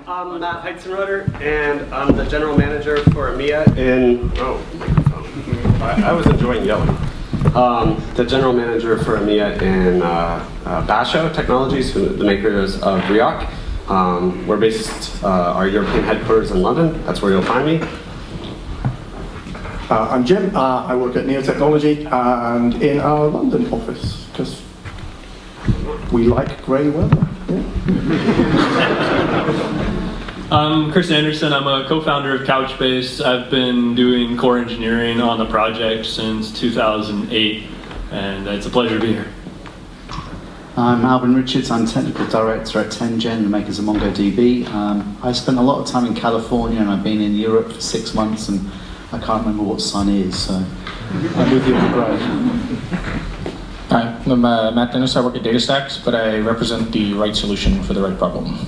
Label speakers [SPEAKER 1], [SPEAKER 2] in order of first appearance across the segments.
[SPEAKER 1] I'm Matt Heitzenroder, and I'm the general manager for EMEA in, I was enjoying yelling. The general manager for EMEA in Basho Technologies, the makers of Riak. We're based, our European headquarters in London. That's where you'll find me.
[SPEAKER 2] I'm Jim. I work at Neotechnology and in our London office, because we like grey weather. Yeah.
[SPEAKER 3] I'm Chris Anderson. I'm a co-founder of Couchbase. I've been doing core engineering on the project since 2008, and it's a pleasure to be here.
[SPEAKER 4] I'm Alvin Richards. I'm technical director at 10gen, the makers of MongoDB. I spent a lot of time in California, and I've been in Europe for 6 months, and I can't remember what sun is, so I'm with you on the grey.
[SPEAKER 5] Hi, I'm Matt Dennis. I work at DataStax, but I represent the right solution for the right problem.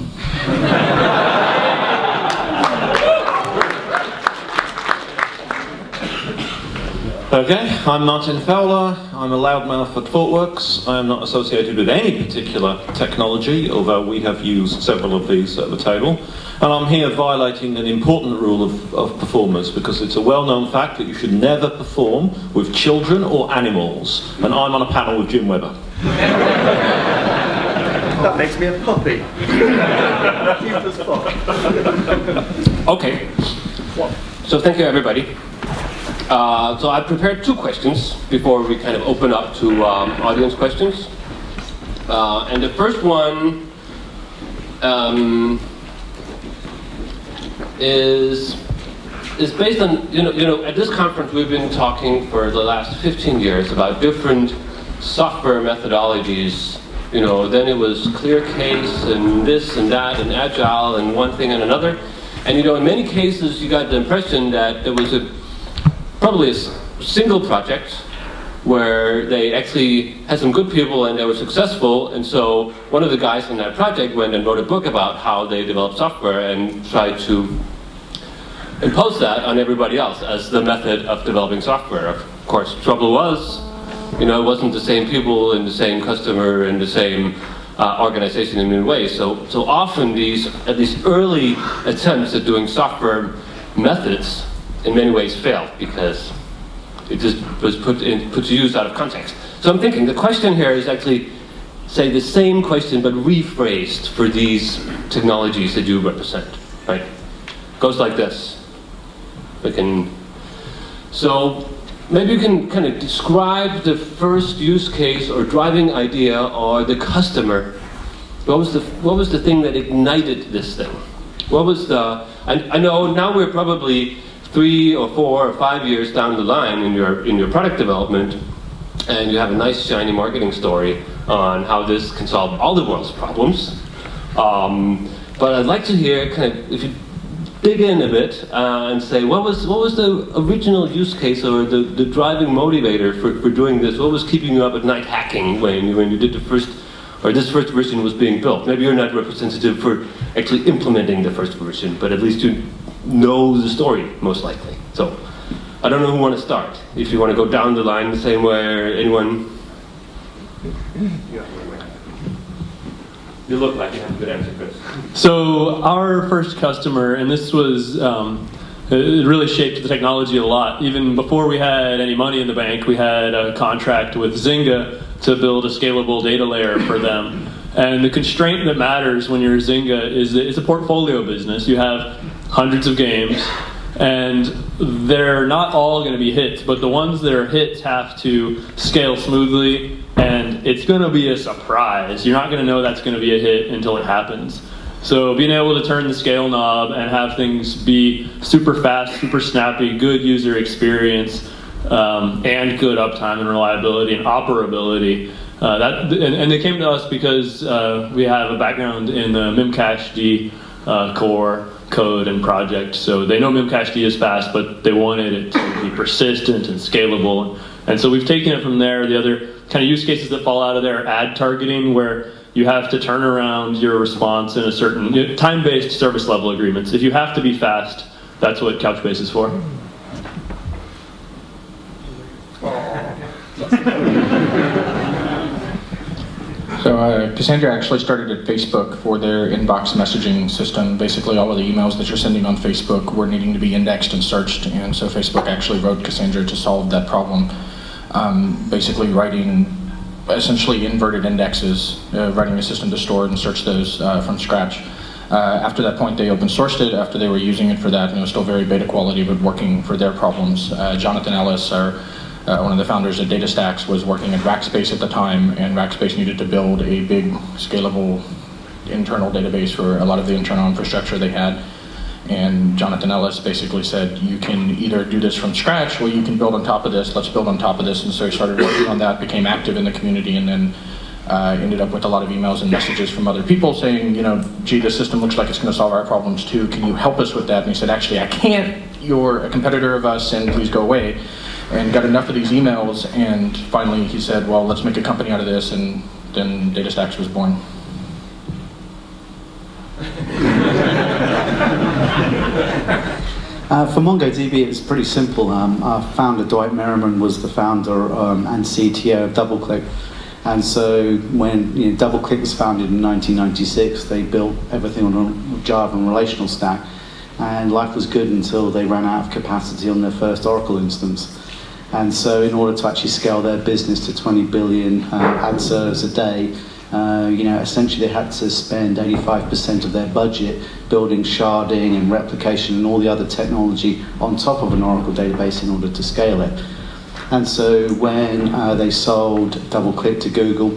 [SPEAKER 6] Okay, I'm Martin Fowler. I'm a loudmouth at ThoughtWorks. I am not associated with any particular technology, although we have used several of these at the table. And I'm here violating an important rule of performers, because it's a well-known fact that you should never perform with children or animals. And I'm on a panel with Jim Webber.
[SPEAKER 1] That makes me a puppy. Cute as fuck.
[SPEAKER 7] Okay, so thank you everybody. So I prepared 2 questions before we kind of open up to audience questions. And the first one is based on, you know, at this conference we've been talking for the last 15 years about different software methodologies. You know, then it was clear case and this and that and agile and one thing and another. And you know, in many cases you got the impression that there was probably a single project where they actually had some good people and they were successful, and so one of the guys in that project went and wrote a book about how they developed software and tried to impose that on everybody else as the method of developing software. Of course, trouble was, you know, it wasn't the same people and the same customer and the same organization in many ways. So often these early attempts at doing software methods in many ways failed because it just was put to use out of context. So I'm thinking the question here is actually, say, the same question but rephrased for these technologies that you represent, right? Goes like this. So maybe you can kind of describe the first use case or driving idea or the customer. What was the thing that ignited this thing? What was the? I know now we're probably 3 or 4 or 5 years down the line in your product development, and you have a nice shiny marketing story on how this can solve all the world's problems. But I'd like to hear kind of, if you dig in a bit and say, what was the original use case or the driving motivator for doing this? What was keeping you up at night hacking when you did the first, or this first version was being built? Maybe you're not representative for actually implementing the first version, but at least you know the story, most likely. So, I don't know who want to start. If you want to go down the line the same way, anyone? You look like you have a good answer, Chris.
[SPEAKER 3] So our first customer, and this was, it really shaped the technology a lot. Even before we had any money in the bank, we had a contract with Zynga to build a scalable data layer for them. And the constraint that matters when you're Zynga is that it's a portfolio business. You have hundreds of games, and they're not all going to be hits, but the ones that are hits have to scale smoothly, and it's going to be a surprise. You're not going to know that's going to be a hit until it happens. So being able to turn the scale knob and have things be super fast, super snappy, good user experience, and good uptime and reliability and operability. And they came to us because we have a background in the Memcached core code and project. So they know Memcached is fast, but they wanted it to be persistent and scalable. And so we've taken it from there. The other kind of use cases that fall out of there are ad targeting, where you have to turn around your response in a certain time-based service level agreements. If you have to be fast, that's what Couchbase is for.
[SPEAKER 5] So Cassandra actually started at Facebook for their inbox messaging system. Basically, all of the emails that you're sending on Facebook were needing to be indexed and searched, and so Facebook actually wrote Cassandra to solve that problem. Basically writing essentially inverted indexes, writing a system to store and search those from scratch. After that point, they open sourced it after they were using it for that, and it was still very beta quality, but working for their problems. Jonathan Ellis, one of the founders of DataStax, was working at Rackspace at the time, and Rackspace needed to build a big, scalable internal database for a lot of the internal infrastructure they had. And Jonathan Ellis basically said, you can either do this from scratch, or you can build on top of this. Let's build on top of this. And so he started working on that, became active in the community, and then ended up with a lot of emails and messages from other people saying, gee, this system looks like it's going to solve our problems too. Can you help us with that? And he said, actually, I can't. You're a competitor of us, and please go away. And got enough of these emails, and finally he said, well, let's make a company out of this, and then DataStax was born.
[SPEAKER 4] For MongoDB, it's pretty simple. Our founder, Dwight Merriman, was the founder and CTO of DoubleClick. And so when DoubleClick was founded in 1996, they built everything on a Java and relational stack. And life was good until they ran out of capacity on their first Oracle instance. And so in order to actually scale their business to 20 billion ad servers a day, essentially they had to spend 85% of their budget building sharding and replication and all the other technology on top of an Oracle database in order to scale it. And so when they sold DoubleClick to Google,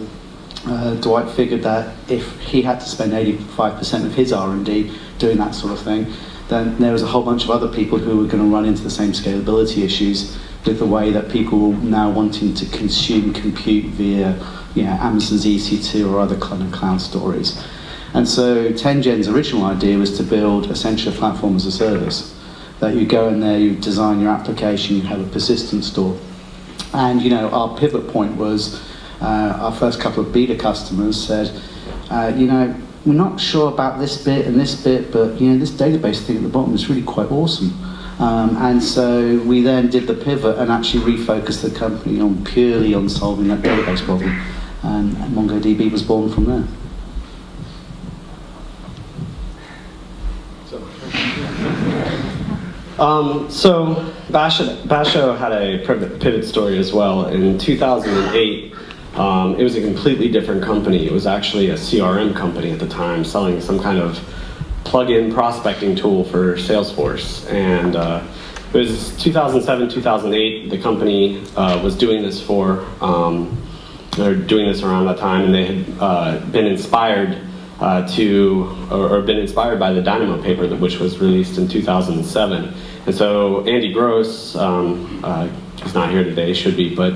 [SPEAKER 4] Dwight figured that if he had to spend 85% of his R&D doing that sort of thing, then there was a whole bunch of other people who were going to run into the same scalability issues with the way that people were now wanting to consume compute via Amazon's EC2 or other kind of cloud stories. And so 10gen's original idea was to build essentially a platform as a service. That you go in there, you design your application, you have a persistent store. And our pivot point was our first couple of beta customers said, we're not sure about this bit and this bit, but this database thing at the bottom is really quite awesome. And so we then did the pivot and actually refocused the company purely on solving that database problem. And MongoDB was born from there.
[SPEAKER 1] So Basho had a pivot story as well. In 2008, it was a completely different company. It was actually a CRM company at the time, selling some kind of plug-in prospecting tool for Salesforce. And it was 2007, 2008. The company was doing this around that time, and they had been inspired been inspired by the Dynamo paper, which was released in 2007. And so Andy Gross, he's not here today, should be, but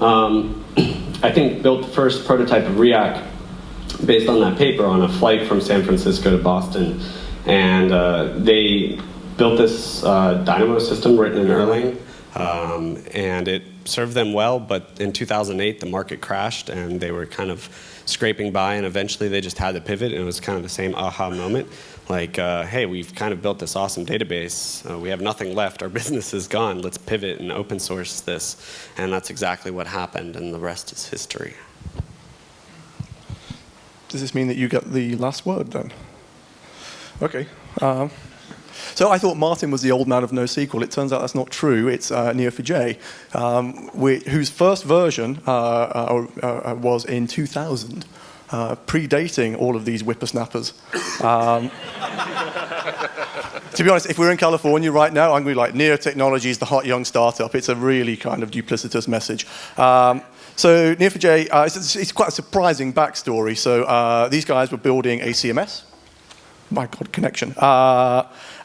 [SPEAKER 1] I think built the first prototype of React based on that paper on a flight from San Francisco to Boston. And they built this Dynamo system written in Erlang, and it served them well, but in 2008 the market crashed and they were kind of scraping by, and eventually they just had to pivot, and it was kind of the same aha moment. Like, hey, we've kind of built this awesome database. We have nothing left. Our business is gone. Let's pivot and open source this. And that's exactly what happened, and the rest is history.
[SPEAKER 2] Does this mean that you get the last word then? Okay. So I thought Martin was the old man of NoSQL. It turns out that's not true. It's Neo4j, whose first version was in 2000. Predating all of these whippersnappers. To be honest, if we're in California right now, I'm going to be like, Neo Technology is the hot young startup. It's a really kind of duplicitous message. So Neo4j, it's quite a surprising backstory. So these guys were building a CMS. My God, connection.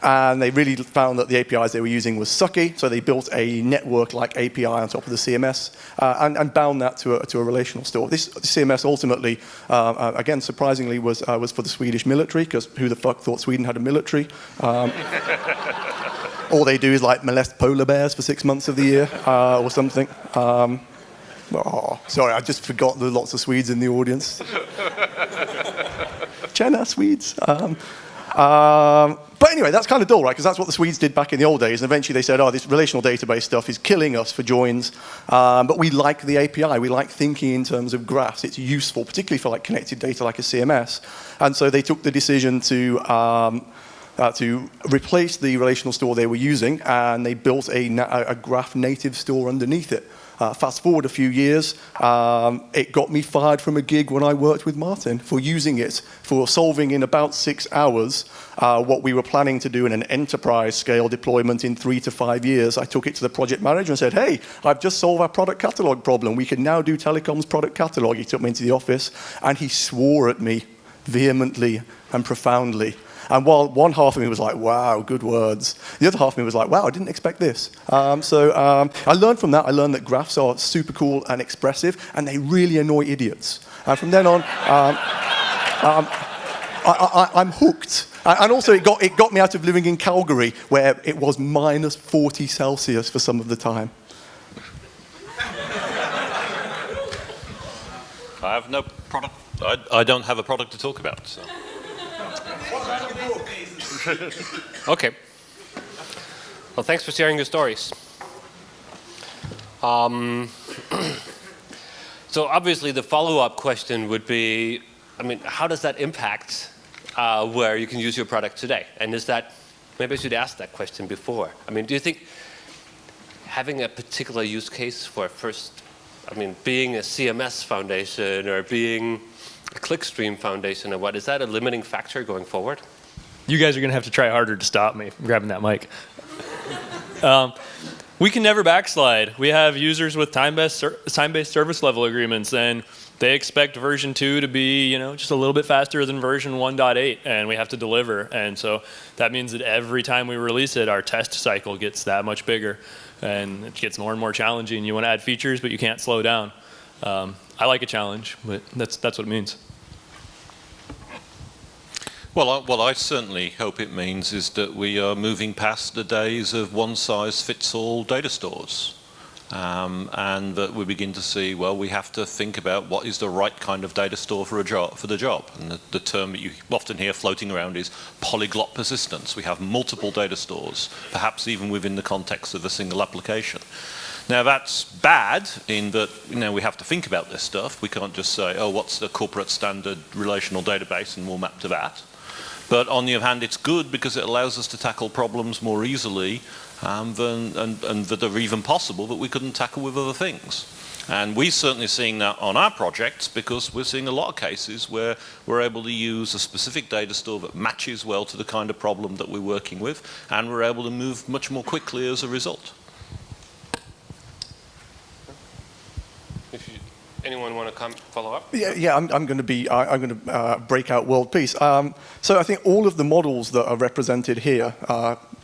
[SPEAKER 2] And they really found that the APIs they were using was sucky, so they built a network-like API on top of the CMS and bound that to a relational store. This CMS ultimately, again, surprisingly, was for the Swedish military, because who the fuck thought Sweden had a military? All they do is like molest polar bears for 6 months of the year or something. Sorry, I just forgot there are lots of Swedes in the audience. Tjena, Swedes. But anyway, that's kind of dull, right? Because that's what the Swedes did back in the old days. And eventually they said, oh, this relational database stuff is killing us for joins. But we like the API. We like thinking in terms of graphs. It's useful, particularly for like connected data like a CMS. And so they took the decision to replace the relational store they were using, and they built a graph native store underneath it. Fast forward a few years, it got me fired from a gig when I worked with Martin for using it, for solving in about 6 hours what we were planning to do in an enterprise scale deployment in 3 to 5 years. I took it to the project manager and said, hey, I've just solved our product catalog problem. We can now do Telecom's product catalog. He took me into the office and he swore at me vehemently and profoundly. And while one half of me was like, wow, good words, the other half of me was like, wow, I didn't expect this. So I learned from that. I learned that graphs are super cool and expressive, and they really annoy idiots. And from then on, I'm hooked. And also, it got me out of living in Calgary, where it was minus 40 Celsius for some of the time.
[SPEAKER 6] I have no product. I don't have a product to talk about. So.
[SPEAKER 7] Okay. Well, thanks for sharing your stories. So obviously the follow-up question would be, I mean, how does that impact where you can use your product today? And is that, maybe I should ask that question before. I mean, do you think having a particular use case for first, I mean, being a CMS foundation or being a clickstream foundation or what, is that a limiting factor going forward?
[SPEAKER 3] You guys are going to have to try harder to stop me from grabbing that mic. We can never backslide. We have users with time-based service level agreements, and they expect version 2 to be, just a little bit faster than version 1.8, and we have to deliver. And so that means that every time we release it, our test cycle gets that much bigger, and it gets more and more challenging. You want to add features, but you can't slow down. I like a challenge, but that's what it means.
[SPEAKER 6] Well, what I certainly hope it means is that we are moving past the days of one-size-fits-all data stores. And that we begin to see, well, we have to think about what is the right kind of data store for the job. And the term that you often hear floating around is polyglot persistence. We have multiple data stores, perhaps even within the context of a single application. Now that's bad in that we have to think about this stuff. We can't just say, oh, what's the corporate standard relational database, and we'll map to that. But on the other hand, it's good because it allows us to tackle problems more easily and that are even possible that we couldn't tackle with other things. And we're certainly seeing that on our projects because we're seeing a lot of cases where we're able to use a specific data store that matches well to the kind of problem that we're working with, and we're able to move much more quickly as a result.
[SPEAKER 7] Anyone want to follow up?
[SPEAKER 2] Yeah. I'm going to break out world peace. So I think all of the models that are represented here,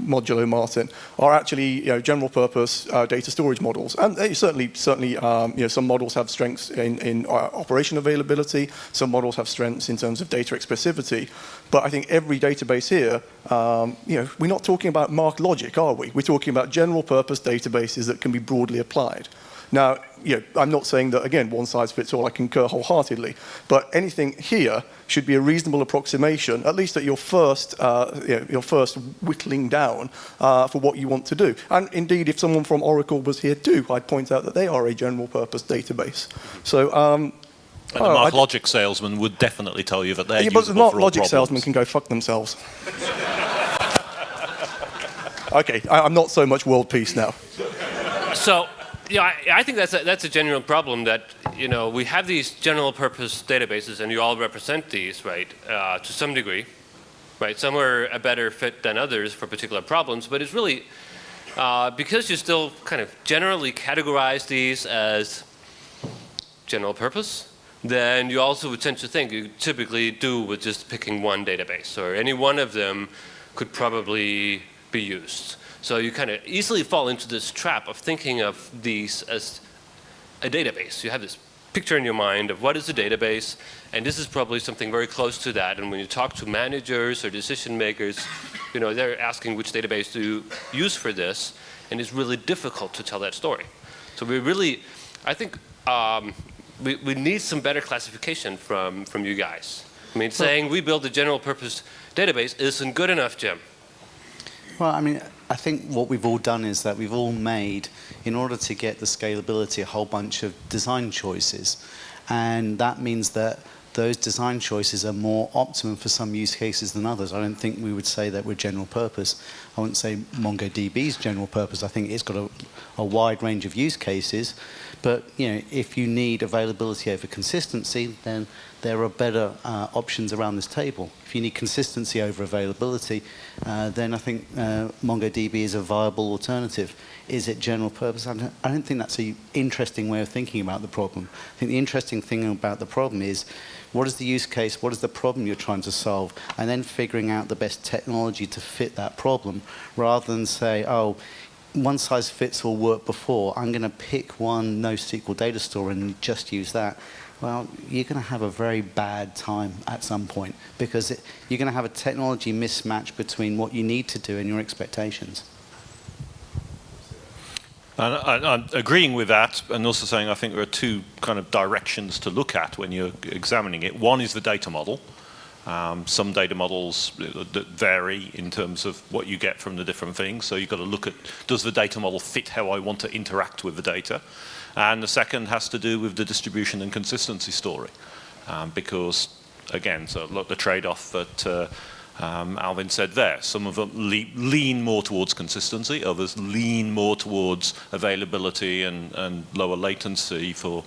[SPEAKER 2] modulo Martin, are actually general purpose data storage models, and they certainly some models have strengths in operation availability. Some models have strengths in terms of data expressivity. But I think every database here, we're not talking about marked logic, are we? We're talking about general purpose databases that can be broadly applied. Now, I'm not saying that, again, one size fits all. I concur wholeheartedly. But anything here should be a reasonable approximation, at least at your first whittling down for what you want to do. And indeed, if someone from Oracle was here too, I'd point out that they are a general purpose database. So,
[SPEAKER 6] and the marked logic salesman would definitely tell you that they're usable
[SPEAKER 2] but the marked
[SPEAKER 6] for all
[SPEAKER 2] logic
[SPEAKER 6] problems.
[SPEAKER 2] salesman can go fuck themselves. Okay, I'm not so much world peace now.
[SPEAKER 7] So, I think that's a genuine problem that, we have these general purpose databases and you all represent these, right, to some degree, right? Some are a better fit than others for particular problems, but it's really, because you still kind of generally categorize these as general purpose, then you also would tend to think you typically do with just picking one database, or any one of them could probably be used. So you kind of easily fall into this trap of thinking of these as a database. You have this picture in your mind of what is a database, and this is probably something very close to that. And when you talk to managers or decision makers, they're asking which database to use for this, and it's really difficult to tell that story. So I think we need some better classification from you guys. I mean, saying we build a general purpose database isn't good enough, Jim.
[SPEAKER 4] Well, I mean, I think what we've all done is that we've all made, in order to get the scalability, a whole bunch of design choices. And that means that those design choices are more optimum for some use cases than others. I don't think we would say that we're general purpose. I wouldn't say MongoDB's general purpose. I think it's got a wide range of use cases. But if you need availability over consistency, then there are better options around this table. If you need consistency over availability, then I think MongoDB is a viable alternative. Is it general purpose? I don't think that's an interesting way of thinking about the problem. I think the interesting thing about the problem is, what is the use case, what is the problem you're trying to solve, and then figuring out the best technology to fit that problem, rather than say, oh, one size fits all worked before, I'm going to pick one NoSQL data store and just use that. Well, you're going to have a very bad time at some point, because you're going to have a technology mismatch between what you need to do and your expectations.
[SPEAKER 6] And I'm agreeing with that, and also saying I think there are two kind of directions to look at when you're examining it. One is the data model. Some data models that vary in terms of what you get from the different things. So you've got to look at, does the data model fit how I want to interact with the data? And the second has to do with the distribution and consistency story. Because, again, so look, the trade-off that Alvin said there. Some of them lean more towards consistency, others lean more towards availability and lower latency for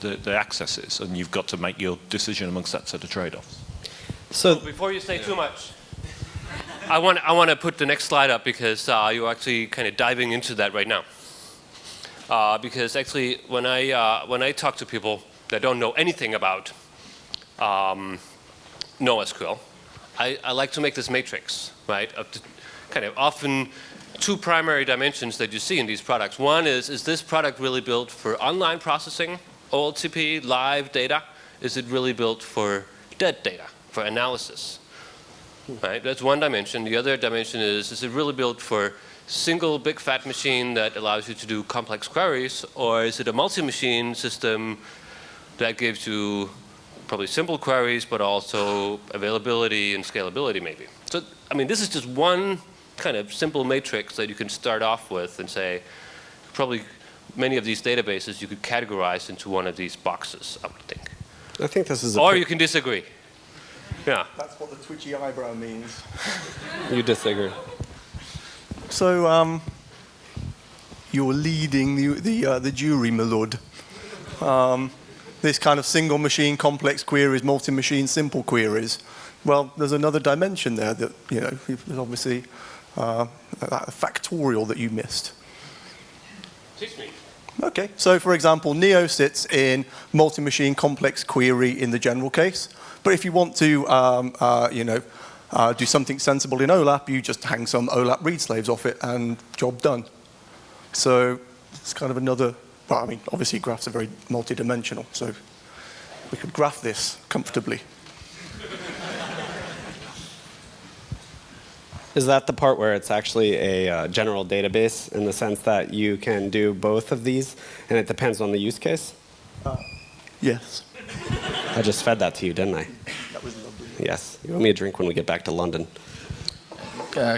[SPEAKER 6] the accesses. And you've got to make your decision amongst that set of trade-offs.
[SPEAKER 7] So before you say too much, I want to put the next slide up, because you're actually kind of diving into that right now. Because actually, when I talk to people that don't know anything about NoSQL, I like to make this matrix, right? Of kind of often two primary dimensions that you see in these products. One is this product really built for online processing, OLTP, live data? Is it really built for dead data, for analysis? Right? That's one dimension. The other dimension is it really built for single big fat machine that allows you to do complex queries, or is it a multi-machine system that gives you probably simple queries, but also availability and scalability maybe? So, I mean, this is just one kind of simple matrix that you can start off with and say, probably many of these databases you could categorize into one of these boxes, I would think.
[SPEAKER 1] I think this is
[SPEAKER 7] Or you can disagree. Yeah.
[SPEAKER 2] That's what the twitchy eyebrow means.
[SPEAKER 1] You disagree.
[SPEAKER 2] So you're leading the jury, my lord. This kind of single machine complex queries, multi-machine simple queries. Well, there's another dimension there that, there's obviously a factorial that you missed.
[SPEAKER 7] Teach me.
[SPEAKER 2] Okay, so for example, Neo sits in multi-machine complex query in the general case. But if you want to, do something sensible in OLAP, you just hang some OLAP read slaves off it and job done. So it's kind of another, well, I mean, obviously graphs are very multi-dimensional, so we could graph this comfortably.
[SPEAKER 1] Is that the part where it's actually a general database in the sense that you can do both of these and it depends on the use case?
[SPEAKER 2] Yes.
[SPEAKER 1] I just fed that to you, didn't I?
[SPEAKER 2] That was lovely.
[SPEAKER 1] Yes. You owe me a drink when we get back to London.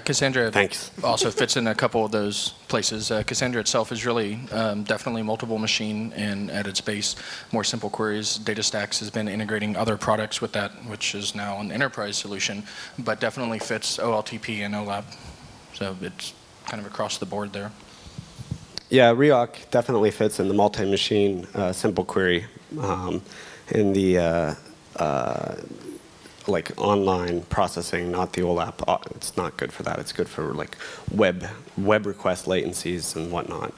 [SPEAKER 5] Cassandra
[SPEAKER 1] Thanks.
[SPEAKER 5] also fits in a couple of those places. Cassandra itself is really definitely multiple machine, and at its base, more simple queries. DataStax has been integrating other products with that, which is now an enterprise solution, but definitely fits OLTP and OLAP. So it's kind of across the board there.
[SPEAKER 1] Yeah, Reoc definitely fits in the multi-machine simple query in the like online processing, not the OLAP. It's not good for that. It's good for like web request latencies and whatnot.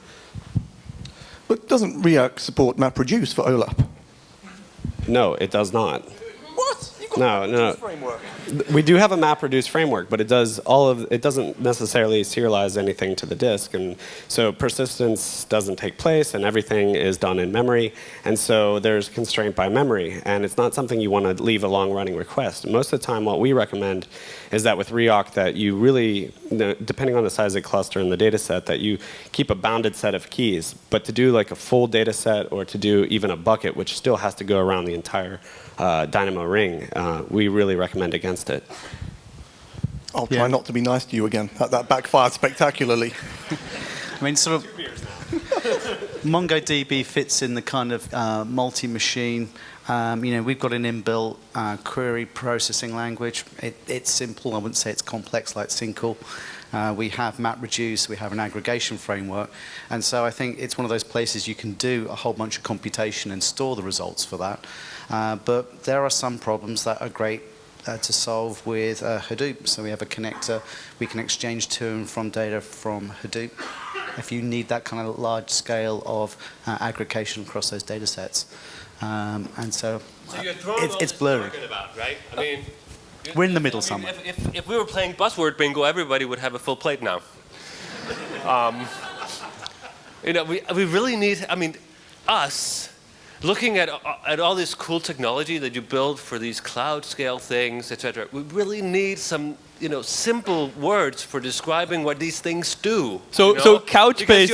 [SPEAKER 2] But doesn't React support MapReduce for OLAP?
[SPEAKER 1] No, it does not.
[SPEAKER 2] What? You've got
[SPEAKER 1] No,
[SPEAKER 2] a
[SPEAKER 1] no.
[SPEAKER 2] framework.
[SPEAKER 1] We do have a MapReduce framework, but it doesn't necessarily serialize anything to the disk, and so persistence doesn't take place, and everything is done in memory, and so there's constraint by memory, and it's not something you want to leave a long-running request. Most of the time, what we recommend is that with Reoc, that you really, depending on the size of the cluster and the data set, that you keep a bounded set of keys, but to do like a full data set or to do even a bucket, which still has to go around the entire Dynamo ring, we really recommend against it.
[SPEAKER 2] I'll try not to be nice to you again. That backfired spectacularly.
[SPEAKER 4] I mean, sort of, MongoDB fits in the kind of multi-machine. We've got an inbuilt query processing language. It's simple. I wouldn't say it's complex like SQL. We have MapReduce. We have an aggregation framework. And so I think it's one of those places you can do a whole bunch of computation and store the results for that. But there are some problems that are great to solve with Hadoop. So we have a connector. We can exchange to and from data from Hadoop if you need that kind of large scale of aggregation across those data sets. And so it's blurry.
[SPEAKER 7] About, right? I mean,
[SPEAKER 4] we're in the middle somewhere.
[SPEAKER 7] If we were playing buzzword bingo, everybody would have a full plate now. We really need, us, looking at all this cool technology that you build for these cloud scale things, etc. We really need some, simple words for describing what these things do.
[SPEAKER 3] So Couchbase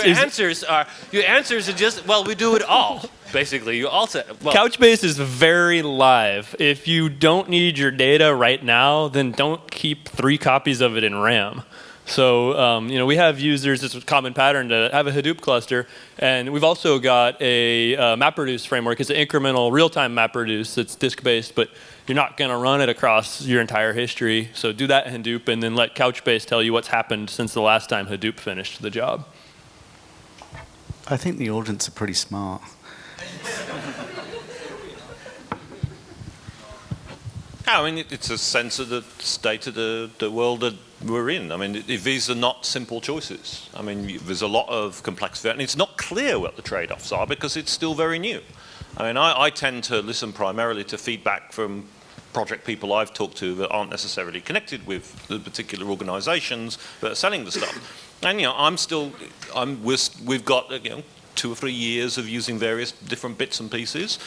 [SPEAKER 7] your answers are just, well, we do it all. Basically, you also
[SPEAKER 3] Couchbase is very live. If you don't need your data right now, then don't keep 3 copies of it in RAM. So we have users, it's a common pattern to have a Hadoop cluster, and we've also got a MapReduce framework. It's an incremental real-time MapReduce that's disk-based, but you're not going to run it across your entire history. So do that in Hadoop, and then let Couchbase tell you what's happened since the last time Hadoop finished the job.
[SPEAKER 4] I think the audience are pretty smart.
[SPEAKER 6] It's a sense of the state of the world that we're in. These are not simple choices. There's a lot of complexity, and it's not clear what the trade-offs are because it's still very new. I tend to listen primarily to feedback from project people I've talked to that aren't necessarily connected with the particular organizations that are selling the stuff. And we've got 2 or 3 years of using various different bits and pieces.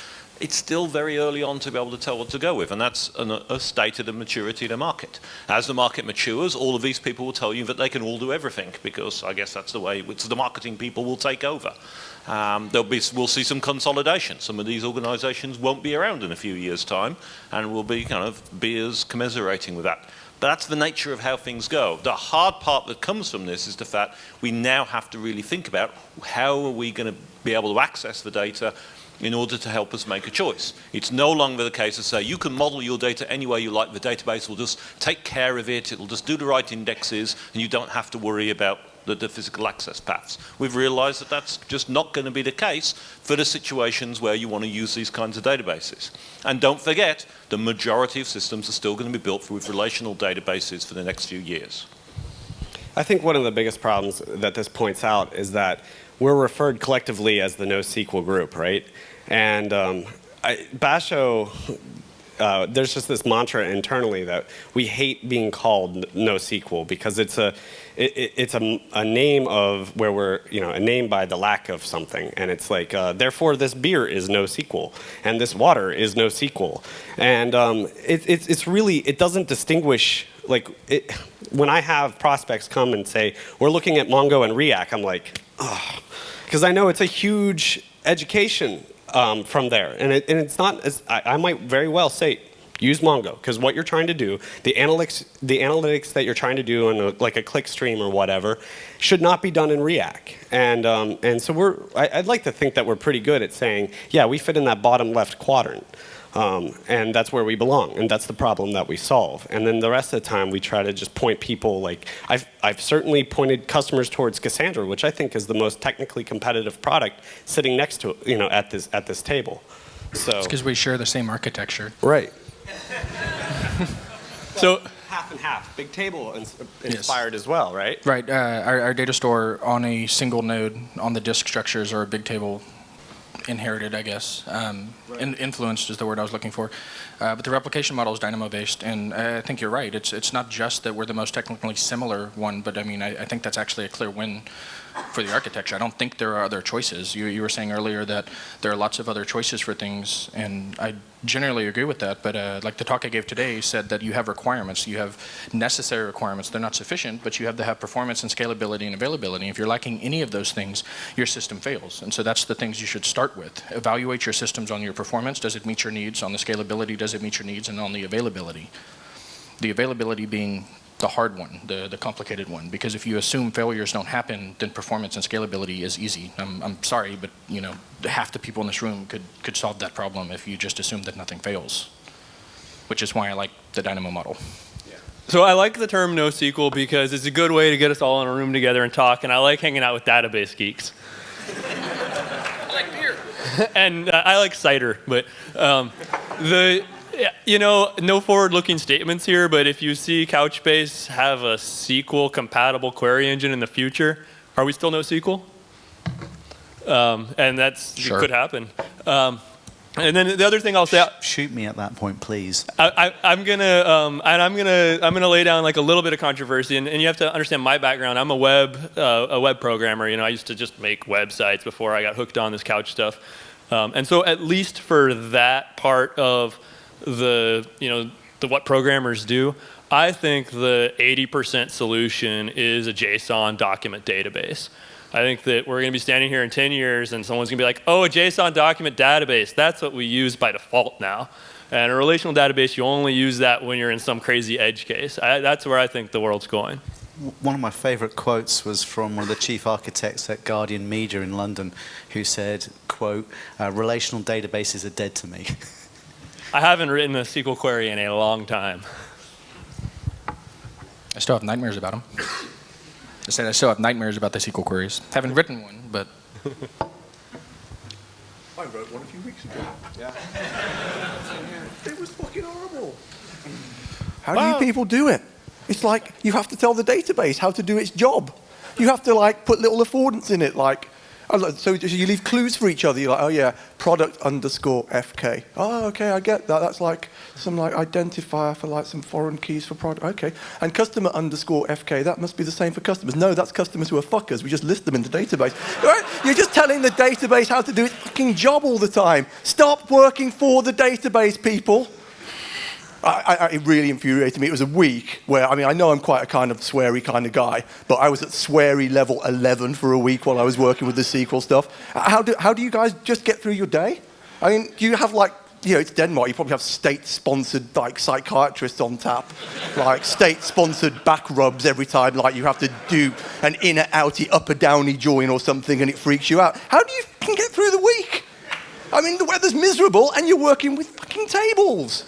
[SPEAKER 6] It's still very early on to be able to tell what to go with, and that's a state of the maturity of the market. As the market matures, all of these people will tell you that they can all do everything, because I guess that's the way which the marketing people will take over. We'll see some consolidation. Some of these organizations won't be around in a few years' time, and we'll be beers commiserating with that. But that's the nature of how things go. The hard part that comes from this is the fact we now have to really think about how are we going to be able to access the data in order to help us make a choice. It's no longer the case to say you can model your data any way you like, the database will just take care of it, it'll just do the right indexes, and you don't have to worry about the physical access paths. We've realized that that's just not going to be the case for the situations where you want to use these kinds of databases. And don't forget, the majority of systems are still going to be built with relational databases for the next few years.
[SPEAKER 1] I think one of the biggest problems that this points out is that we're referred collectively as the NoSQL group, right? And Basho, there's just this mantra internally that we hate being called NoSQL because it's a name of where we're, a name by the lack of something. And it's like, therefore this beer is NoSQL and this water is NoSQL. And it's really, it doesn't distinguish, when I have prospects come and say, we're looking at Mongo and React, I'm like, oh, because I know it's a huge education from there. And it's not, I might very well say, use Mongo, because what you're trying to do, the analytics that you're trying to do in a click stream or whatever, should not be done in React. And so I'd like to think that we're pretty good at saying, yeah, we fit in that bottom left quadrant. And that's where we belong, and that's the problem that we solve. And then the rest of the time, we try to just point people, I've certainly pointed customers towards Cassandra, which I think is the most technically competitive product sitting next to, at this table. So
[SPEAKER 5] it's because we share the same architecture.
[SPEAKER 1] Right.
[SPEAKER 3] So
[SPEAKER 1] half and half. Big table inspired as well, right?
[SPEAKER 5] Right. Our data store on a single node on the disk structures are a big table inherited, I guess. Influenced is the word I was looking for. But the replication model is dynamo-based, and I think you're right. It's not just that we're the most technically similar one, but I think that's actually a clear win for the architecture. I don't think there are other choices. You were saying earlier that there are lots of other choices for things, and I generally agree with that, but like the talk I gave today said that you have requirements. You have necessary requirements. They're not sufficient, but you have to have performance and scalability and availability. If you're lacking any of those things, your system fails. And so that's the things you should start with. Evaluate your systems on your performance. Does it meet your needs? On the scalability, does it meet your needs? And on the availability. The availability being the hard one, the complicated one. Because if you assume failures don't happen, then performance and scalability is easy. I'm sorry, but half the people in this room could solve that problem if you just assume that nothing fails. Which is why I like the Dynamo model.
[SPEAKER 3] So I like the term NoSQL because it's a good way to get us all in a room together and talk, and I like hanging out with database geeks.
[SPEAKER 8] I like beer.
[SPEAKER 3] And I like cider, but no forward-looking statements here, but if you see Couchbase have a SQL-compatible query engine in the future, are we still NoSQL? And that's
[SPEAKER 5] Sure.
[SPEAKER 3] could happen. And then the other thing I'll say,
[SPEAKER 4] Shoot me at that point, please.
[SPEAKER 3] I'm gonna lay down like a little bit of controversy, and you have to understand my background. I'm a web programmer. I used to just make websites before I got hooked on this couch stuff, and so at least for that part of the what programmers do, I think the 80% solution is a JSON document database. I think that we're going to be standing here in 10 years and someone's going to be like, oh, a JSON document database, that's what we use by default now. And a relational database, you only use that when you're in some crazy edge case. That's where I think the world's going.
[SPEAKER 4] One of my favorite quotes was from one of the chief architects at Guardian Media in London, who said, quote, relational databases are dead to me.
[SPEAKER 3] I haven't written a SQL query in a long time.
[SPEAKER 5] I still have nightmares about them. I said I still have nightmares about the SQL queries. Haven't written one, but...
[SPEAKER 2] I wrote one a few weeks ago. Yeah. It was fucking horrible. How do you people do it? It's like you have to tell the database how to do its job. You have to put little affordance in it, so you leave clues for each other. You're like, oh yeah, product underscore FK. Oh, okay, I get that. That's some identifier for some foreign keys for product. Okay, and customer underscore FK. That must be the same for customers. No, that's customers who are fuckers. We just list them in the database. Right? You're just telling the database how to do its fucking job all the time. Stop working for the database, people. It really infuriated me. It was a week where, I know I'm quite a kind of sweary kind of guy, but I was at sweary level 11 for a week while I was working with the SQL stuff. How do you guys just get through your day? Do you have it's Denmark, you probably have state-sponsored psychiatrists on tap, state-sponsored back rubs every time you have to do an inner-outy upper-downy join or something and it freaks you out. How do you fucking get through the week? The weather's miserable and you're working with fucking tables.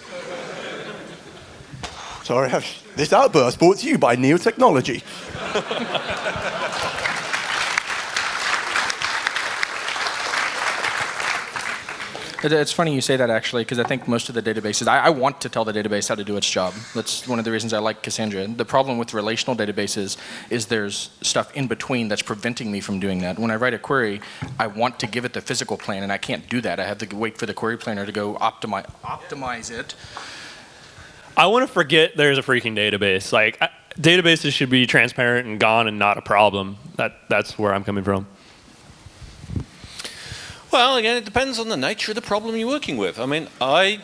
[SPEAKER 2] Sorry, this outburst brought to you by Neotechnology.
[SPEAKER 5] It's funny you say that, actually, because I think most of the databases, I want to tell the database how to do its job. That's one of the reasons I like Cassandra. The problem with relational databases is there's stuff in between that's preventing me from doing that. When I write a query, I want to give it the physical plan, and I can't do that. I have to wait for the query planner to go optimize it.
[SPEAKER 3] I want to forget there's a freaking database. Databases should be transparent and gone and not a problem. That's where I'm coming from.
[SPEAKER 6] Well, again, it depends on the nature of the problem you're working with. I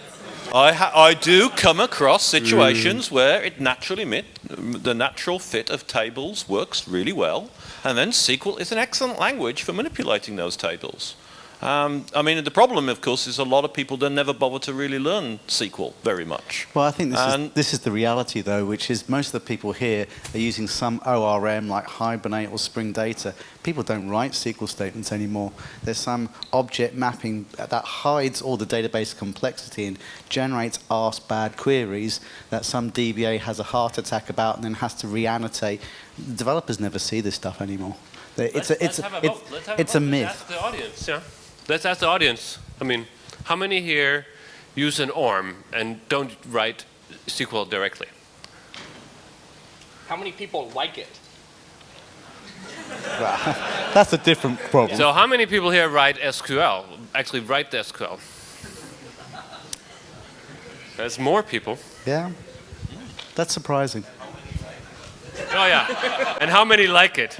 [SPEAKER 6] do come across situations where the natural fit of tables works really well, and then SQL is an excellent language for manipulating those tables. The problem, of course, is a lot of people don't never bother to really learn SQL very much.
[SPEAKER 4] Well, I think this is the reality, though, which is most of the people here are using some ORM like Hibernate or Spring Data. People don't write SQL statements anymore. There's some object mapping that hides all the database complexity and generates arse-bad queries that some DBA has a heart attack about and then has to re-annotate. Developers never see this stuff anymore. It's a myth.
[SPEAKER 7] Let's ask the audience. Yeah. Let's ask the audience. How many here use an ORM and don't write SQL directly?
[SPEAKER 8] How many people like it?
[SPEAKER 4] That's a different problem.
[SPEAKER 7] So how many people here write SQL? Actually write the SQL? There's more people.
[SPEAKER 4] Yeah, that's surprising.
[SPEAKER 7] Oh yeah. And how many like it?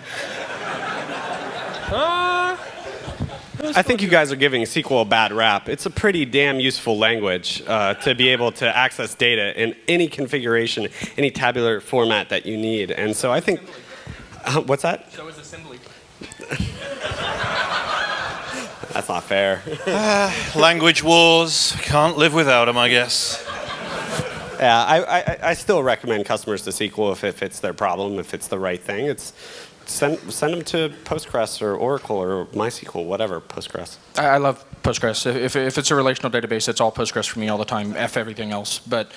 [SPEAKER 1] I think you guys are giving SQL a bad rap. It's a pretty damn useful language to be able to access data in any configuration, any tabular format that you need. And so I think, what's that?
[SPEAKER 8] So is assembly.
[SPEAKER 1] That's not fair.
[SPEAKER 6] Language wars, can't live without them, I guess.
[SPEAKER 1] Yeah, I still recommend customers to SQL if it fits their problem, if it's the right thing. It's send them to Postgres or Oracle or MySQL, whatever, Postgres.
[SPEAKER 5] I love Postgres. If it's a relational database, it's all Postgres for me all the time. F everything else. But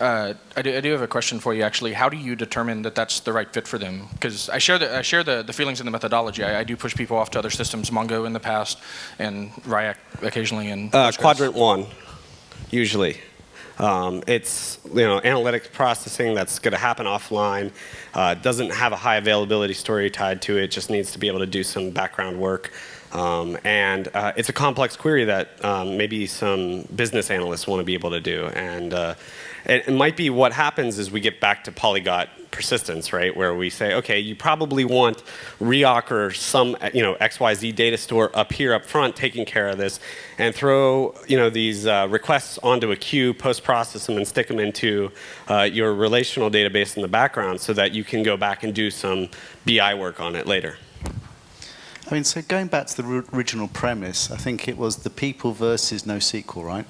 [SPEAKER 5] I do have a question for you, actually. How do you determine that that's the right fit for them? Because I share the feelings and the methodology. I do push people off to other systems, Mongo in the past, and React occasionally. And
[SPEAKER 1] Quadrant 1, usually. It's analytics processing that's going to happen offline. Doesn't have a high availability story tied to it. Just needs to be able to do some background work. And it's a complex query that maybe some business analysts want to be able to do. And it might be what happens is we get back to Polyglot Persistence, right, where we say, okay, you probably want React or some XYZ data store up here up front taking care of this, and throw these requests onto a queue, post-process them, and stick them into your relational database in the background so that you can go back and do some BI work on it later.
[SPEAKER 4] I mean, so going back to the original premise, I think it was the people versus NoSQL, right?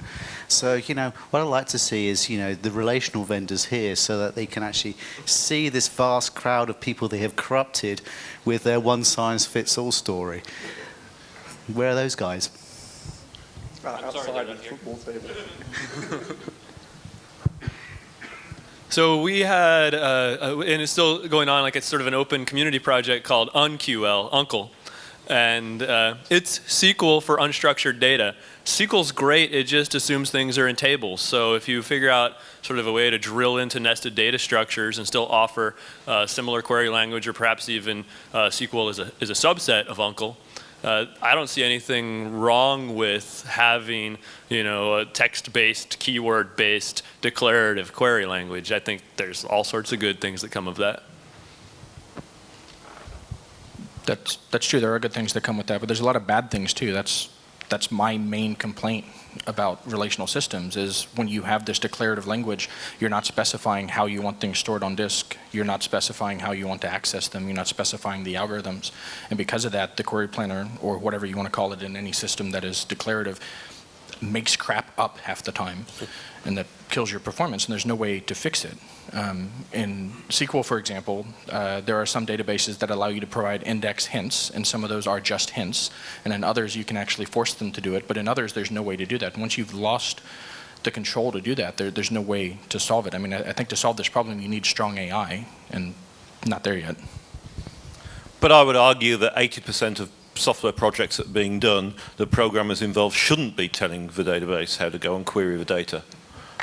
[SPEAKER 4] So, what I'd like to see is, the relational vendors here so that they can actually see this vast crowd of people they have corrupted with their one-size-fits-all story. Where are those guys?
[SPEAKER 2] Outside the football table.
[SPEAKER 3] So we had, and it's still going on, like it's sort of an open community project called UnQL, Uncle. And it's SQL for unstructured data. SQL's great, it just assumes things are in tables. So if you figure out sort of a way to drill into nested data structures and still offer similar query language, or perhaps even SQL is a subset of Uncle, I don't see anything wrong with having a text-based, keyword-based, declarative query language. I think there's all sorts of good things that come of that.
[SPEAKER 5] That's true. There are good things that come with that, but there's a lot of bad things too. That's my main complaint about relational systems is when you have this declarative language, you're not specifying how you want things stored on disk. You're not specifying how you want to access them. You're not specifying the algorithms. And because of that, the query planner, or whatever you want to call it in any system that is declarative, makes crap up half the time, and that kills your performance, and there's no way to fix it. In SQL, for example, there are some databases that allow you to provide index hints, and some of those are just hints, and in others you can actually force them to do it, but in others there's no way to do that. And once you've lost the control to do that, there's no way to solve it. I mean, I think to solve this problem you need strong AI, and not there yet.
[SPEAKER 6] But I would argue that 80% of software projects that are being done, the programmers involved shouldn't be telling the database how to go and query the data.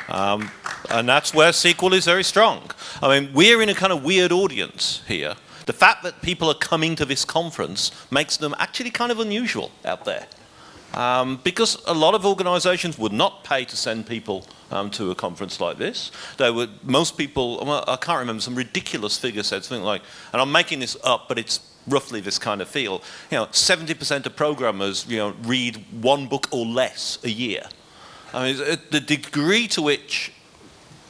[SPEAKER 6] And that's where SQL is very strong. I mean, we're in a kind of weird audience here. The fact that people are coming to this conference makes them actually kind of unusual out there. Because a lot of organizations would not pay to send people to a conference like this. Most people, well, I can't remember, some ridiculous figure said something like, and I'm making this up, but it's roughly this kind of feel. 70% of programmers, read one book or less a year. I mean, the degree to which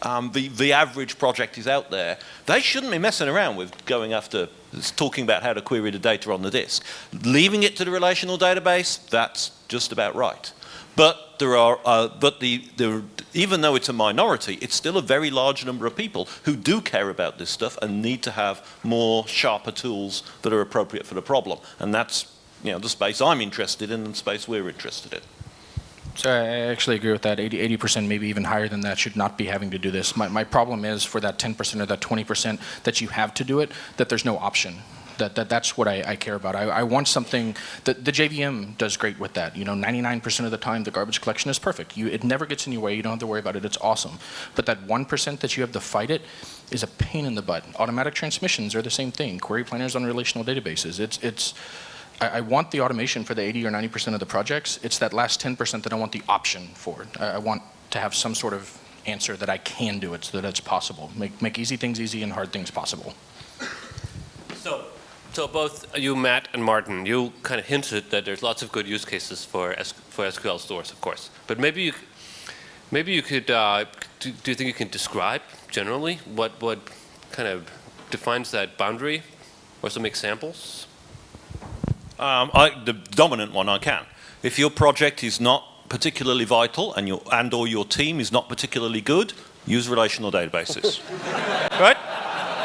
[SPEAKER 6] the average project is out there, they shouldn't be messing around with going after talking about how to query the data on the disk. Leaving it to the relational database, that's just about right. But there are, even though it's a minority, it's still a very large number of people who do care about this stuff and need to have more sharper tools that are appropriate for the problem. And that's the space I'm interested in and the space we're interested in.
[SPEAKER 5] So I actually agree with that. 80%, maybe even higher than that, should not be having to do this. My problem is for that 10% or that 20% that you have to do it, that there's no option. That's what I care about. I want something that the JVM does great with that. 99% of the time the garbage collection is perfect. It never gets in your way. You don't have to worry about it. It's awesome. But that 1% that you have to fight it is a pain in the butt. Automatic transmissions are the same thing. Query planners on relational databases. I want the automation for the 80 or 90% of the projects. It's that last 10% that I want the option for. I want to have some sort of answer that I can do it so that it's possible. Make easy things easy and hard things possible.
[SPEAKER 7] So both you, Matt, and Martin, you kind of hinted that there's lots of good use cases for SQL stores, of course. But maybe you could, do you think you can describe generally what kind of defines that boundary, or some examples?
[SPEAKER 6] The dominant one I can. If your project is not particularly vital and or your team is not particularly good, use relational databases, right?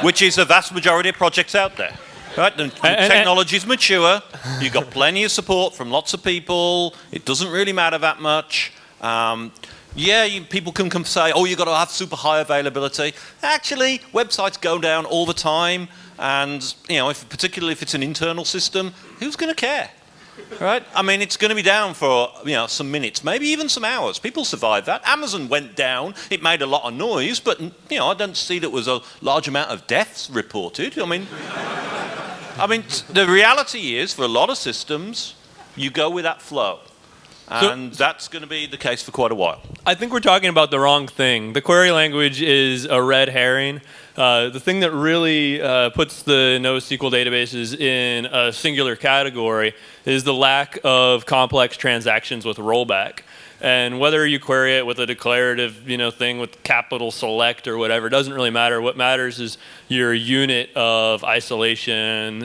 [SPEAKER 6] Which is a vast majority of projects out there. Right, the technology's mature, you've got plenty of support from lots of people, it doesn't really matter that much. People can come say, oh, you've got to have super high availability. Actually, websites go down all the time, and particularly if it's an internal system, who's going to care? Right? I mean, it's going to be down for some minutes, maybe even some hours. People survive that. Amazon went down. It made a lot of noise, but I don't see that was a large amount of deaths reported. I mean, the reality is, for a lot of systems, you go with that flow. And that's going to be the case for quite a while.
[SPEAKER 3] I think we're talking about the wrong thing. The query language is a red herring. The thing that really puts the NoSQL databases in a singular category is the lack of complex transactions with rollback. And whether you query it with a declarative, thing with capital select or whatever, doesn't really matter. What matters is your unit of isolation.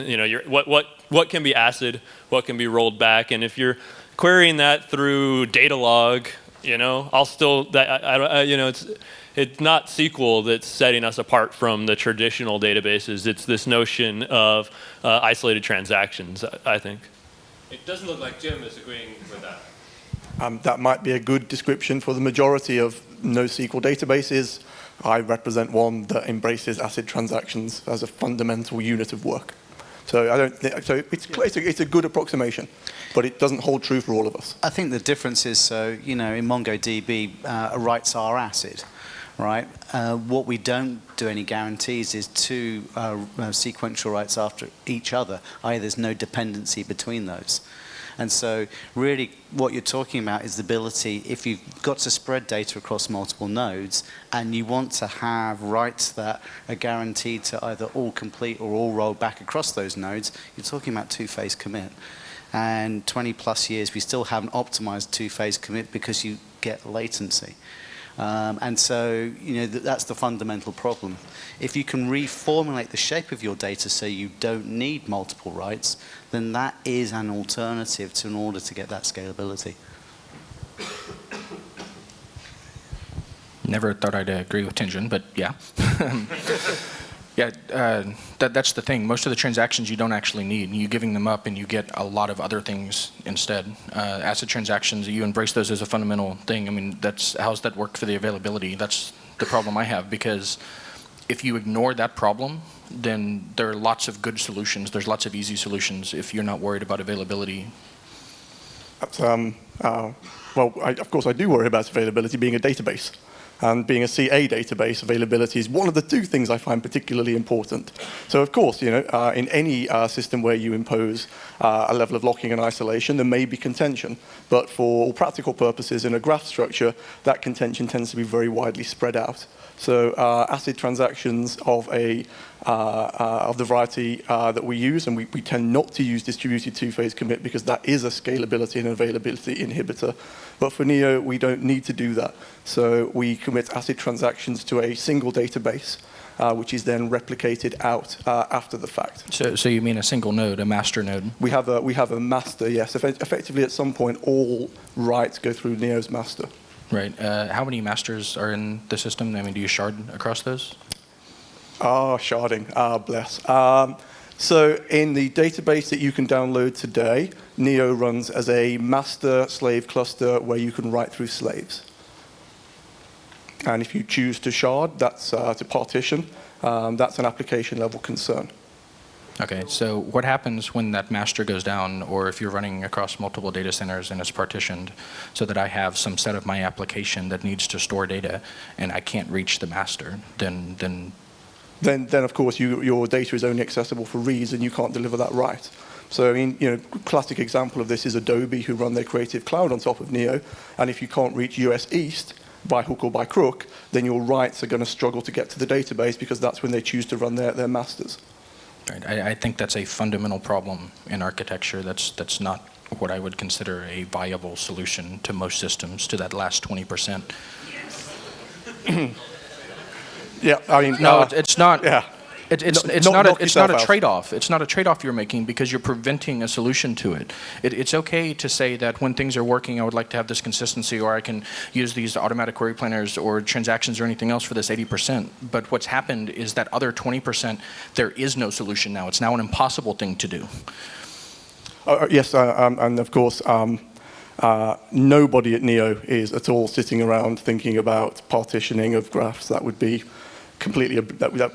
[SPEAKER 3] What can be ACID, what can be rolled back, and if you're querying that through data log, I'll still it's not SQL that's setting us apart from the traditional databases. It's this notion of isolated transactions, I think. It doesn't look like Jim is agreeing with that.
[SPEAKER 2] That might be a good description for the majority of NoSQL databases. I represent one that embraces ACID transactions as a fundamental unit of work. So I don't think, so it's a good approximation, but it doesn't hold true for all of us.
[SPEAKER 4] I think the difference is, in MongoDB, writes are ACID, right? What we don't do any guarantees is two sequential writes after each other, i.e. there's no dependency between those. And so really what you're talking about is the ability, if you've got to spread data across multiple nodes and you want to have writes that are guaranteed to either all complete or all roll back across those nodes, you're talking about two-phase commit. And 20 plus years, we still haven't optimized two-phase commit because you get latency. And so, that's the fundamental problem. If you can reformulate the shape of your data so you don't need multiple writes, then that is an alternative in order to get that scalability.
[SPEAKER 5] Never thought I'd agree with Tingen, but yeah. That's the thing. Most of the transactions you don't actually need. You giving them up and you get a lot of other things instead. ACID transactions, you embrace those as a fundamental thing. I mean, how's that work for the availability? That's the problem I have, because if you ignore that problem, then there are lots of good solutions. There's lots of easy solutions if you're not worried about availability.
[SPEAKER 2] Of course I do worry about availability being a database. And being a CA database, availability is one of the two things I find particularly important. So of course, in any system where you impose a level of locking and isolation, there may be contention. But for all practical purposes in a graph structure, that contention tends to be very widely spread out. So ACID transactions of the variety that we use, and we tend not to use distributed two-phase commit because that is a scalability and availability inhibitor. But for Neo, we don't need to do that. So we commit ACID transactions to a single database, which is then replicated out after the fact.
[SPEAKER 5] So you mean a single node, a master node?
[SPEAKER 2] We have a master, yes. Effectively, at some point, all writes go through Neo's master.
[SPEAKER 5] Right. How many masters are in the system? I mean, do you shard across those?
[SPEAKER 2] Sharding. Bless. So in the database that you can download today, Neo runs as a master-slave cluster where you can write through slaves. And if you choose to shard, that's to partition. That's an application-level concern.
[SPEAKER 5] Okay, so what happens when that master goes down, or if you're running across multiple data centers and it's partitioned, so that I have some set of my application that needs to store data and I can't reach the master, then
[SPEAKER 2] of course your data is only accessible for reads and you can't deliver that right. So classic example of this is Adobe, who run their Creative Cloud on top of Neo, and if you can't reach US East by hook or by crook, then your writes are going to struggle to get to the database because that's when they choose to run their masters.
[SPEAKER 5] Right. I think that's a fundamental problem in architecture. That's not what I would consider a viable solution to most systems, to that last 20%.
[SPEAKER 2] Yes. Yeah, I mean...
[SPEAKER 5] No, it's not.
[SPEAKER 2] Yeah.
[SPEAKER 5] It's
[SPEAKER 2] Knock
[SPEAKER 5] not a
[SPEAKER 2] yourself out.
[SPEAKER 5] trade-off. It's not a trade-off you're making because you're preventing a solution to it. It's okay to say that when things are working, I would like to have this consistency, or I can use these automatic query planners or transactions or anything else for this 80%. But what's happened is that other 20%, there is no solution now. It's now an impossible thing to do.
[SPEAKER 2] Yes, and of course, nobody at Neo is at all sitting around thinking about partitioning of graphs. That would be completely,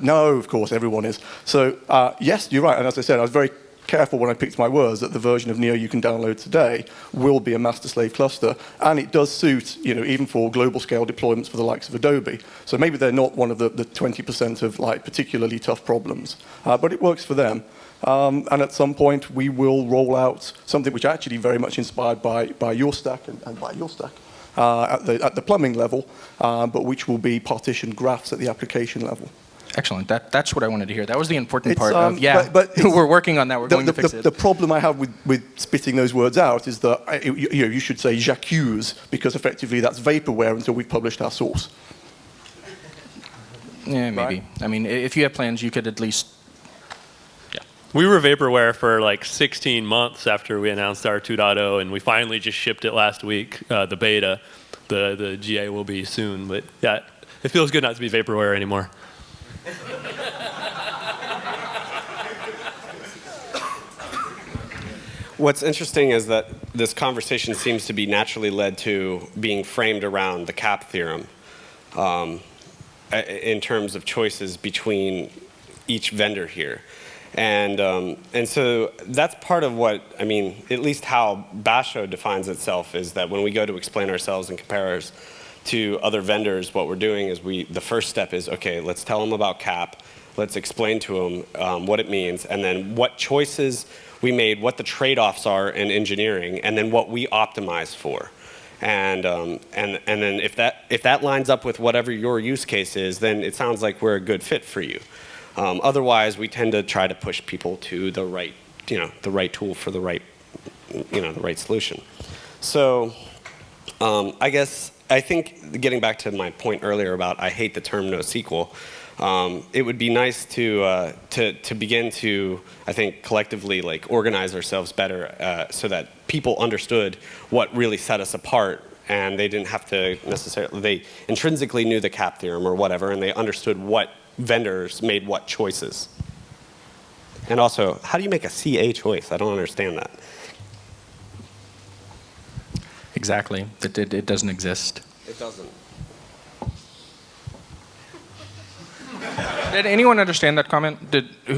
[SPEAKER 2] no, of course, everyone is. So yes, you're right, and as I said, I was very careful when I picked my words that the version of Neo you can download today will be a master-slave cluster, and it does suit, even for global scale deployments for the likes of Adobe. So maybe they're not one of the 20% of like particularly tough problems, but it works for them. And at some point, we will roll out something which actually very much inspired by your stack and by your stack at the plumbing level, but which will be partitioned graphs at the application level.
[SPEAKER 5] Excellent. That's what I wanted to hear. That was the important
[SPEAKER 2] It's,
[SPEAKER 5] part of,
[SPEAKER 2] but
[SPEAKER 5] we're working on that. We're going to fix it.
[SPEAKER 2] The problem I have with spitting those words out is that you should say j'accuse, because effectively that's vaporware until we've published our source.
[SPEAKER 5] Yeah, maybe.
[SPEAKER 2] Right?
[SPEAKER 5] I mean, if you have plans, you could at least.
[SPEAKER 3] We were vaporware for like 16 months after we announced our 2.0, and we finally just shipped it last week, the beta. The GA will be soon, but yeah, it feels good not to be vaporware anymore.
[SPEAKER 1] What's interesting is that this conversation seems to be naturally led to being framed around the Cap Theorem in terms of choices between each vendor here. And so that's part of what, I mean, at least how Basho defines itself is that when we go to explain ourselves and compare ours to other vendors, what we're doing is the first step is, okay, let's tell them about Cap, let's explain to them what it means, and then what choices we made, what the trade-offs are in engineering, and then what we optimize for. And then if that lines up with whatever your use case is, then it sounds like we're a good fit for you. Otherwise, we tend to try to push people to the right tool for the right solution. So, I think getting back to my point earlier about I hate the term NoSQL, it would be nice to begin to, I think, collectively like organize ourselves better so that people understood what really set us apart, and they didn't have to necessarily, they intrinsically knew the Cap Theorem or whatever, and they understood what vendors made what choices. And also, how do you make a CA choice? I don't understand that.
[SPEAKER 5] Exactly. It doesn't exist.
[SPEAKER 1] It doesn't.
[SPEAKER 5] Did anyone understand that comment?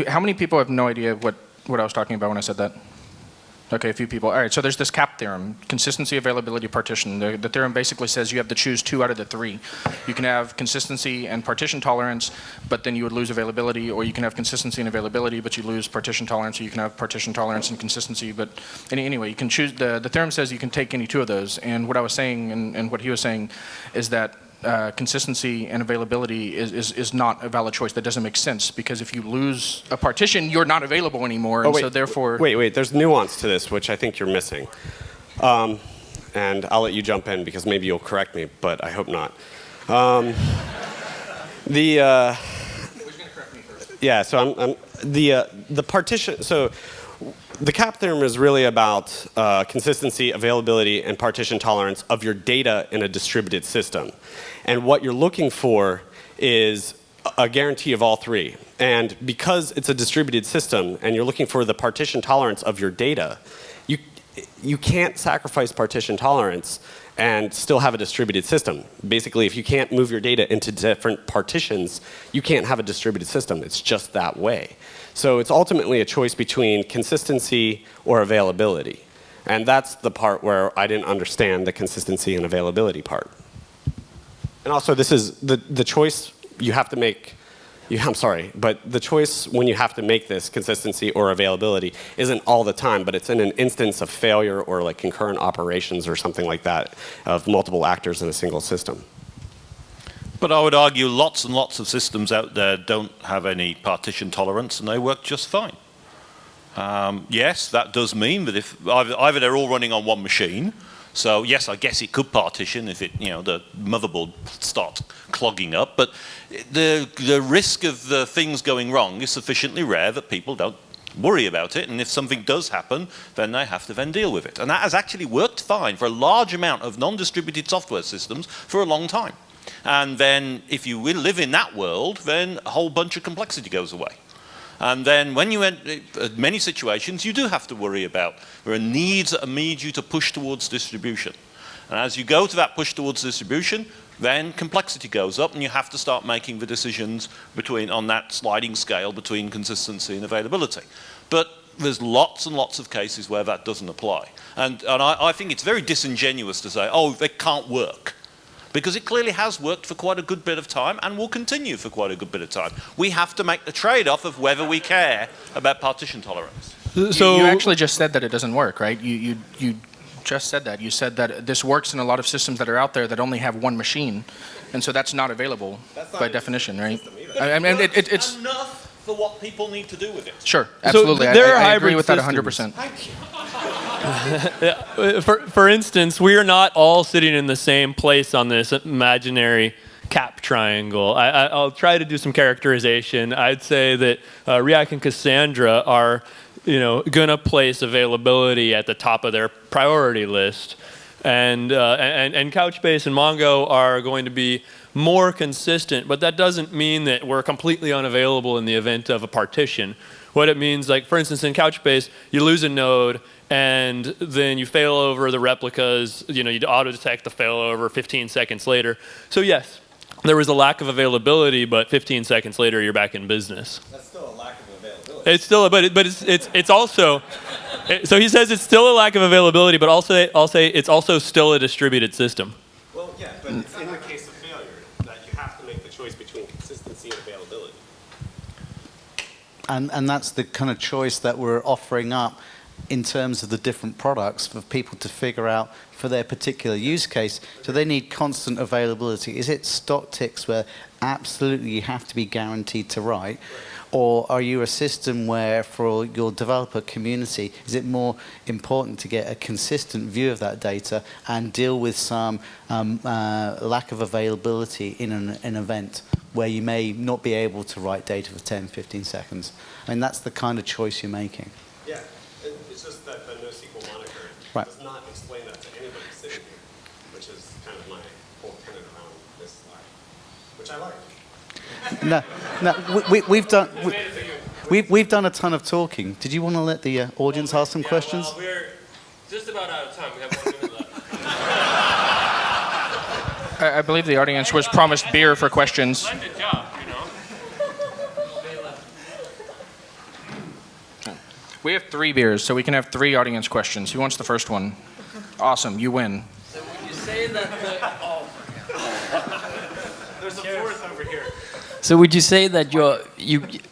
[SPEAKER 5] How many people have no idea what I was talking about when I said that? Okay, a few people. All right, so there's this Cap Theorem, consistency, availability, partition. The theorem basically says you have to choose 2 out of the 3. You can have consistency and partition tolerance, but then you would lose availability, or you can have consistency and availability, but you lose partition tolerance, or you can have partition tolerance and consistency, but anyway, you can choose, the theorem says you can take any 2 of those, and what I was saying, and what he was saying, is that consistency and availability is not a valid choice. That doesn't make sense, because if you lose a partition, you're not available anymore, and so therefore...
[SPEAKER 1] Wait, there's nuance to this, which I think you're missing. And I'll let you jump in, because maybe you'll correct me, but I hope not. Who's going to correct me first? Yeah, so the partition... So the Cap Theorem is really about consistency, availability, and partition tolerance of your data in a distributed system. And what you're looking for is a guarantee of all 3. And because it's a distributed system and you're looking for the partition tolerance of your data, you can't sacrifice partition tolerance and still have a distributed system. Basically, if you can't move your data into different partitions, you can't have a distributed system. It's just that way. So it's ultimately a choice between consistency or availability. And that's the part where I didn't understand the consistency and availability part. And also, this is the choice you have to make. I'm sorry, but the choice when you have to make this consistency or availability isn't all the time, but it's in an instance of failure or like concurrent operations or something like that of multiple actors in a single system.
[SPEAKER 6] But I would argue lots and lots of systems out there don't have any partition tolerance, and they work just fine. Yes, that does mean that if either they're all running on one machine, So yes, I guess it could partition if the motherboard starts clogging up, but the risk of the things going wrong is sufficiently rare that people don't worry about it, and if something does happen, then they have to then deal with it. And that has actually worked fine for a large amount of non-distributed software systems for a long time. And then if you will live in that world, then a whole bunch of complexity goes away. And then when you enter many situations, you do have to worry about there are needs that lead you to push towards distribution. And as you go to that push towards distribution, then complexity goes up, and you have to start making the decisions on that sliding scale between consistency and availability. But there's lots and lots of cases where that doesn't apply. And I think it's very disingenuous to say, oh, they can't work. Because it clearly has worked for quite a good bit of time and will continue for quite a good bit of time. We have to make the trade-off of whether we care about partition tolerance.
[SPEAKER 5] So you actually just said that it doesn't work, right? You just said that. You said that this works in a lot of systems that are out there that only have one machine, and so that's not available by definition, right? I mean, it's
[SPEAKER 6] enough for what people need to do with it.
[SPEAKER 5] Sure, absolutely.
[SPEAKER 3] So there are
[SPEAKER 5] I agree with that
[SPEAKER 3] hybrid
[SPEAKER 5] 100%.
[SPEAKER 6] Thank you.
[SPEAKER 3] For instance, we are not all sitting in the same place on this imaginary cap triangle. I'll try to do some characterization. I'd say that React and Cassandra are going to place availability at the top of their priority list. And Couchbase and Mongo are going to be more consistent, but that doesn't mean that we're completely unavailable in the event of a partition. What it means, like for instance in Couchbase, you lose a node and then you fail over the replicas, you auto-detect the failover 15 seconds later. So yes, there was a lack of availability, but 15 seconds later you're back in business.
[SPEAKER 1] That's still a lack of availability.
[SPEAKER 3] It's still, but it's also, so he says it's still a lack of availability, but I'll say it's also still a distributed system.
[SPEAKER 1] Well, yeah, but it's in the case of failure that you have to make the choice between consistency and availability.
[SPEAKER 4] And that's the kind of choice that we're offering up in terms of the different products for people to figure out for their particular use case. So they need constant availability. Is it stock ticks where absolutely you have to be guaranteed to write? Or are you a system where for your developer community, is it more important to get a consistent view of that data and deal with some lack of availability in an event where you may not be able to write data for 10, 15 seconds? I mean, that's the kind of choice you're making.
[SPEAKER 1] Yeah, it's just that the NoSQL moniker does not explain that to anybody sitting here, which is kind of my whole pivot around this slide, which I like. We've done a ton of talking. Did you want to let the audience ask some questions?
[SPEAKER 7] Well, we're just about out of time. We have 1 minute left.
[SPEAKER 5] I believe the audience was promised beer for questions.
[SPEAKER 7] Splendid job,
[SPEAKER 5] We have 3 beers, so we can have 3 audience questions. Who wants the first one? Awesome, you win.
[SPEAKER 8] So would you say that
[SPEAKER 1] There's a fourth over here.
[SPEAKER 8] So would you say that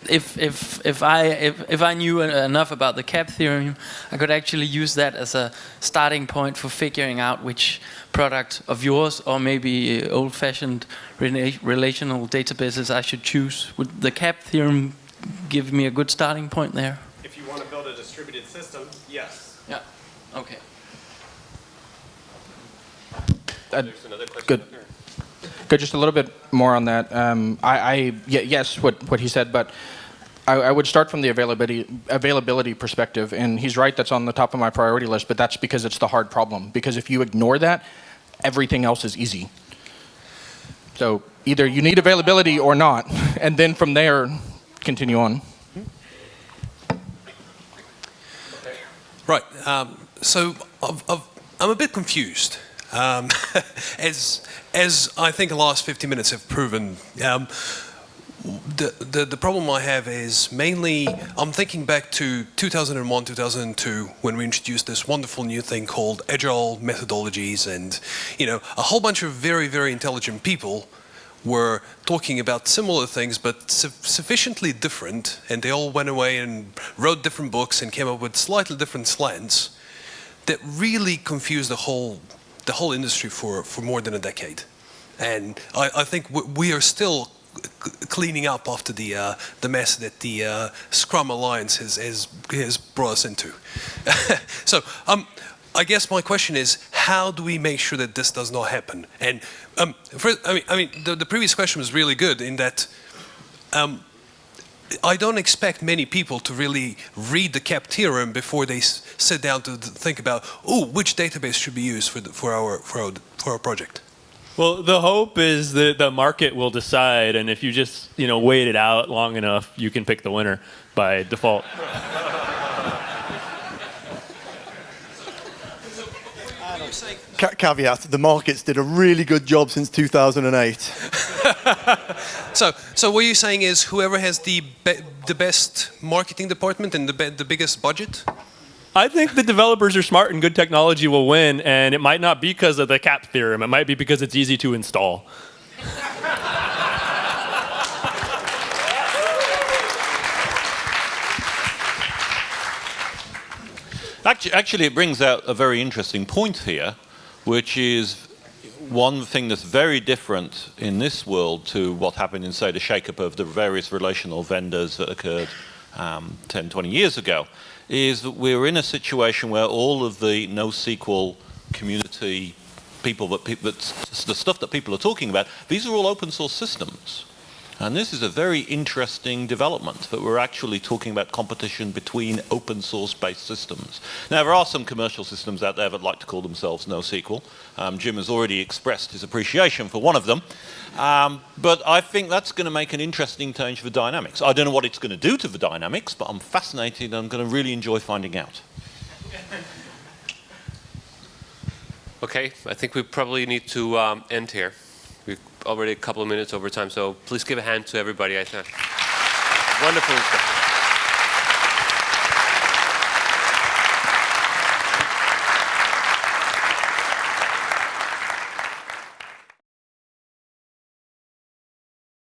[SPEAKER 8] if I knew enough about the Cap Theorem, I could actually use that as a starting point for figuring out which product of yours or maybe old-fashioned relational databases I should choose? Would the Cap Theorem give me a good starting point there?
[SPEAKER 1] If you want to build a distributed system, yes.
[SPEAKER 8] Yeah. Okay.
[SPEAKER 7] There's another question.
[SPEAKER 5] Good. Good. Just a little bit more on that. Yes, what he said, but I would start from the availability perspective, and he's right. That's on the top of my priority list, but that's because it's the hard problem. Because if you ignore that, everything else is easy. So either you need availability or not, and then from there, continue on.
[SPEAKER 9] Right. So I'm a bit confused. As I think the last 50 minutes have proven, the problem I have is mainly I'm thinking back to 2001, 2002 when we introduced this wonderful new thing called agile methodologies, and a whole bunch of very, very intelligent people were talking about similar things but sufficiently different, and they all went away and wrote different books and came up with slightly different slants that really confused the whole industry for more than a decade. And I think we are still cleaning up after the mess that the Scrum Alliance has brought us into. So I guess my question is, how do we make sure that this does not happen? And the previous question was really good in that I don't expect many people to really read the Cap Theorem before they sit down to think about, oh, which database should be used for our project.
[SPEAKER 3] Well, the hope is that the market will decide, and if you just wait it out long enough, you can pick the winner by default.
[SPEAKER 2] Caveat, the markets did a really good job since 2008.
[SPEAKER 9] So what you're saying is whoever has the best marketing department and the biggest budget?
[SPEAKER 3] I think the developers are smart and good technology will win, and it might not be because of the Cap Theorem. It might be because it's easy to install.
[SPEAKER 6] Actually, it brings out a very interesting point here, which is one thing that's very different in this world to what happened in, say, the shake-up of the various relational vendors that occurred 10, 20 years ago, is that we're in a situation where all of the NoSQL community people, the stuff that people are talking about, these are all open source systems. And this is a very interesting development, that we're actually talking about competition between open source based systems. Now, there are some commercial systems out there that like to call themselves NoSQL. Jim has already expressed his appreciation for one of them. But I think that's going to make an interesting change for dynamics. I don't know what it's going to do to the dynamics, but I'm fascinated and I'm going to really enjoy finding out.
[SPEAKER 7] Okay, I think we probably need to end here. We're already a couple of minutes over time, so please give a hand to everybody. I think wonderful discussion.